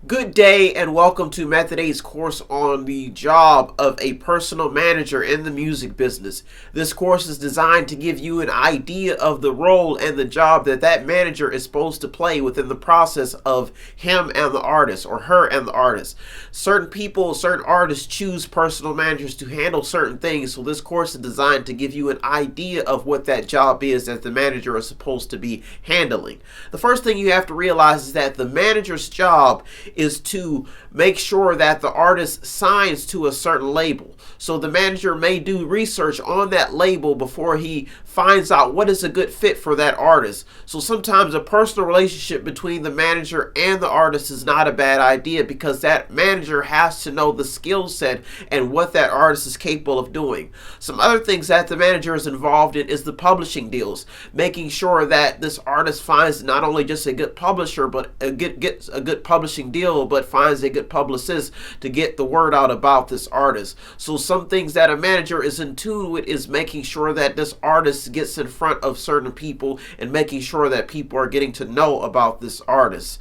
Good day and welcome to Method A's course on the job of a personal manager in the music business. This course is designed to give you an idea of the role and the job that manager is supposed to play within the process of him and the artist or her and the artist. Certain artists choose personal managers to handle certain things, so this course is designed to give you an idea of what that job is that the manager is supposed to be handling. The first thing you have to realize is that the manager's job is to make sure that the artist signs to a certain label. So the manager may do research on that label before he finds out what is a good fit for that artist. So sometimes a personal relationship between the manager and the artist is not a bad idea because that manager has to know the skill set and what that artist is capable of doing. Some other things that the manager is involved in is the publishing deals, making sure that this artist finds not only just a good publisher but gets a good publishing deal, but finds a good publicist to get the word out about this artist. So some things that a manager is in tune with is making sure that this artist gets in front of certain people and making sure that people are getting to know about this artist.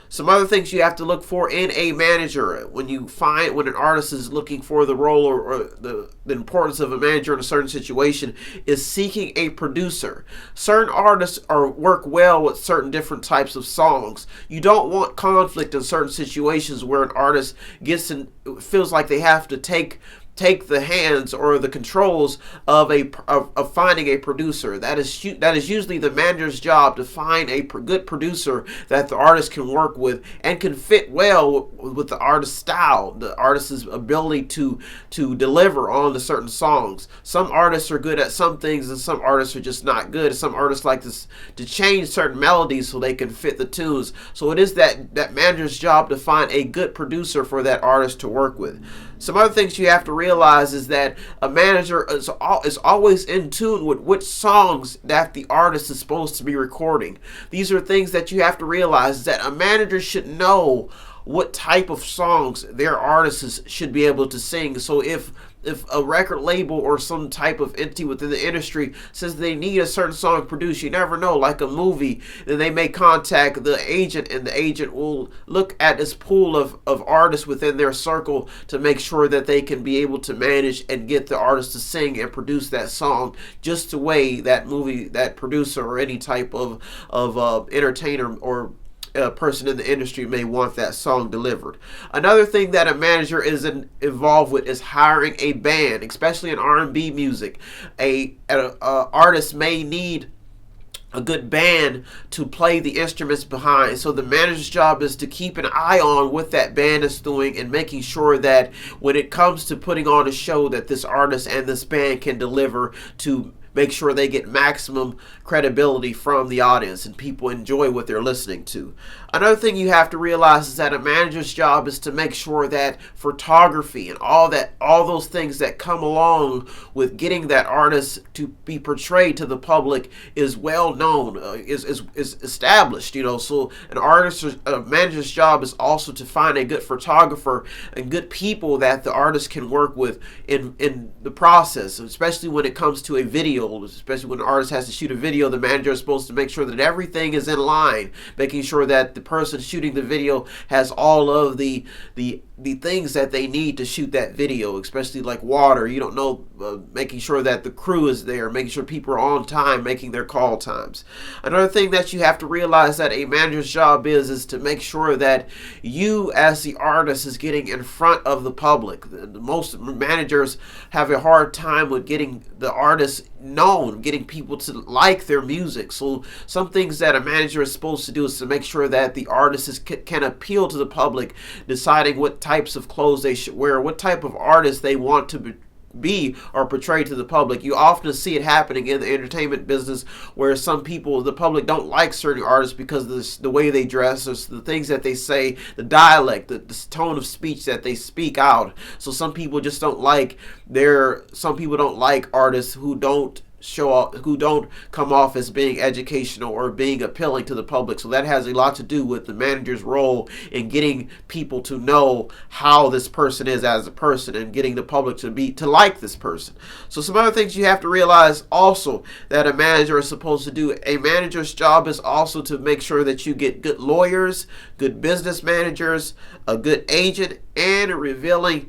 Some other things you have to look for in a manager when an artist is looking for the role or the importance of a manager in a certain situation is seeking a producer. Certain artists work well with certain different types of songs. You don't want conflict in certain situations where an artist feels like they have to take the hands or the controls of finding a producer. That is usually the manager's job, to find a good producer that the artist can work with and can fit well with the artist's style, the artist's ability to deliver on the certain songs. Some artists are good at some things and some artists are just not good. Some artists like to change certain melodies so they can fit the tunes. So it is that manager's job to find a good producer for that artist to work with. Some other things you have to realize is that a manager is always in tune with which songs that the artist is supposed to be recording. These are things that you have to realize, is that a manager should know what type of songs their artists should be able to sing. So if a record label or some type of entity within the industry says they need a certain song produced, you never know, like a movie, then they may contact the agent and the agent will look at this pool of artists within their circle to make sure that they can be able to manage and get the artist to sing and produce that song just the way that producer or any type of entertainer or a person in the industry may want that song delivered. Another thing that a manager is involved with is hiring a band, especially in R&B music. A artist may need a good band to play the instruments behind. So the manager's job is to keep an eye on what that band is doing and making sure that when it comes to putting on a show that this artist and this band can deliver, to make sure they get maximum credibility from the audience and people enjoy what they're listening to. Another thing you have to realize is that a manager's job is to make sure that photography and all those things that come along with getting that artist to be portrayed to the public is well known, is established. So a manager's job is also to find a good photographer and good people that the artist can work with in the process, especially when it comes to a video. Especially when an artist has to shoot a video, the manager is supposed to make sure that everything is in line, making sure that the person shooting the video has all of the things that they need to shoot that video, especially like water. Making sure that the crew is there, making sure people are on time, making their call times. Another thing that you have to realize that a manager's job is to make sure that you as the artist is getting in front of the public. Most managers have a hard time with getting the artist known, getting people to like their music. So some things that a manager is supposed to do is to make sure that the artist can appeal to the public, deciding what types of clothes they should wear, what type of artist they want to be or portray to the public. You often see it happening in the entertainment business where some people, the public, don't like certain artists because of the way they dress, or the things that they say, the dialect, the tone of speech that they speak out. So some people just don't like artists who don't who don't come off as being educational or being appealing to the public. So that has a lot to do with the manager's role in getting people to know how this person is as a person and getting the public to like this person. So some other things you have to realize also that a manager is supposed to do. A manager's job is also to make sure that you get good lawyers, good business managers, a good agent, and revealing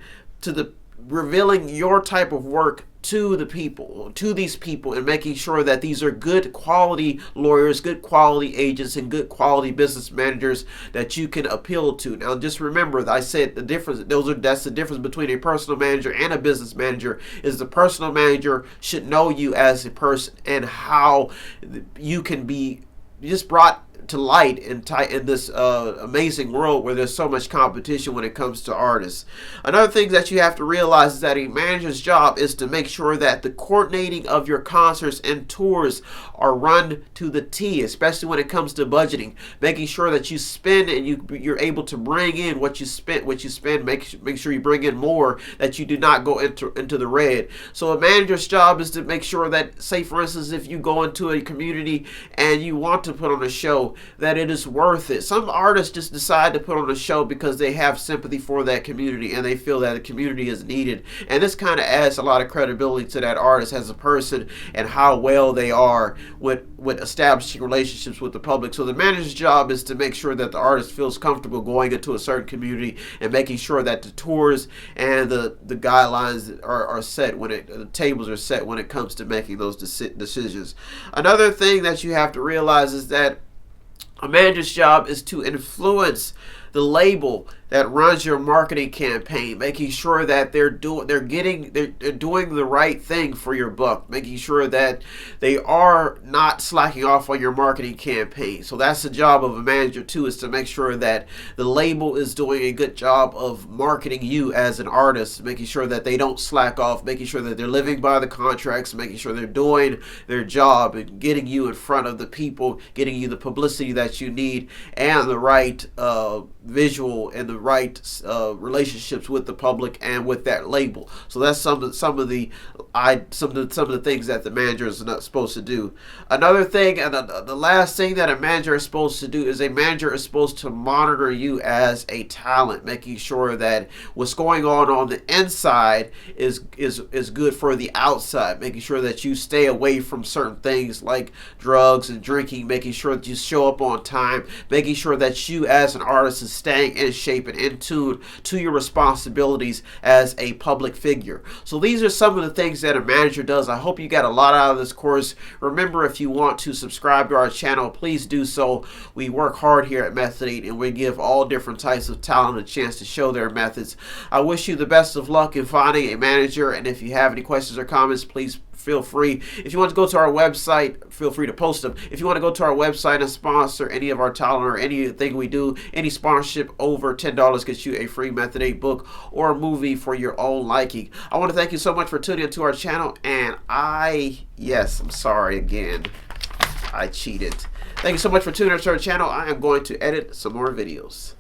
your type of work to these people, and making sure that these are good quality lawyers, good quality agents, and good quality business managers that you can appeal to. Now, just remember that I said the difference. That's the difference between a personal manager and a business manager. Is the personal manager should know you as a person and how you can be just brought to light in this amazing world where there's so much competition when it comes to artists. Another thing that you have to realize is that a manager's job is to make sure that the coordinating of your concerts and tours are run to the T, especially when it comes to budgeting, making sure that you spend and you're able to bring in what you spend. Make sure you bring in more, that you do not go into the red. So a manager's job is to make sure that, say for instance, if you go into a community and you want to put on a show, that it is worth it. Some artists just decide to put on a show because they have sympathy for that community and they feel that the community is needed. And this kind of adds a lot of credibility to that artist as a person and how well they are with establishing relationships with the public. So the manager's job is to make sure that the artist feels comfortable going into a certain community and making sure that the tours and the guidelines are set the tables are set when it comes to making those decisions. Another thing that you have to realize is that a manager's job is to influence the label that runs your marketing campaign, making sure that they're doing the right thing for your buck, making sure that they are not slacking off on your marketing campaign. So that's the job of a manager too, is to make sure that the label is doing a good job of marketing you as an artist, making sure that they don't slack off, making sure that they're living by the contracts, making sure they're doing their job and getting you in front of the people, getting you the publicity that you need and the right visual and the right relationships with the public and with that label. So that's some of the things that the manager is not supposed to do. Another thing, and the last thing that a manager is supposed to do, is a manager is supposed to monitor you as a talent, making sure that what's going on the inside is good for the outside, making sure that you stay away from certain things like drugs and drinking, making sure that you show up on time, making sure that you as an artist is staying in shape and in tune to your responsibilities as a public figure. So these are some of the things that a manager does. I hope you got a lot out of this course. Remember, if you want to subscribe to our channel, please do so. We work hard here at Method 8 and we give all different types of talent a chance to show their methods. I wish you the best of luck in finding a manager, and if you have any questions or comments, please feel free. If you want to go to our website, feel free to post them. If you want to go to our website and sponsor any of our talent or anything we do, any sponsorship over $10 gets you a free Method 8 book or a movie for your own liking. I want to thank you so much for tuning into our channel, and I'm sorry again, I cheated. Thank you so much for tuning into our channel. I am going to edit some more videos.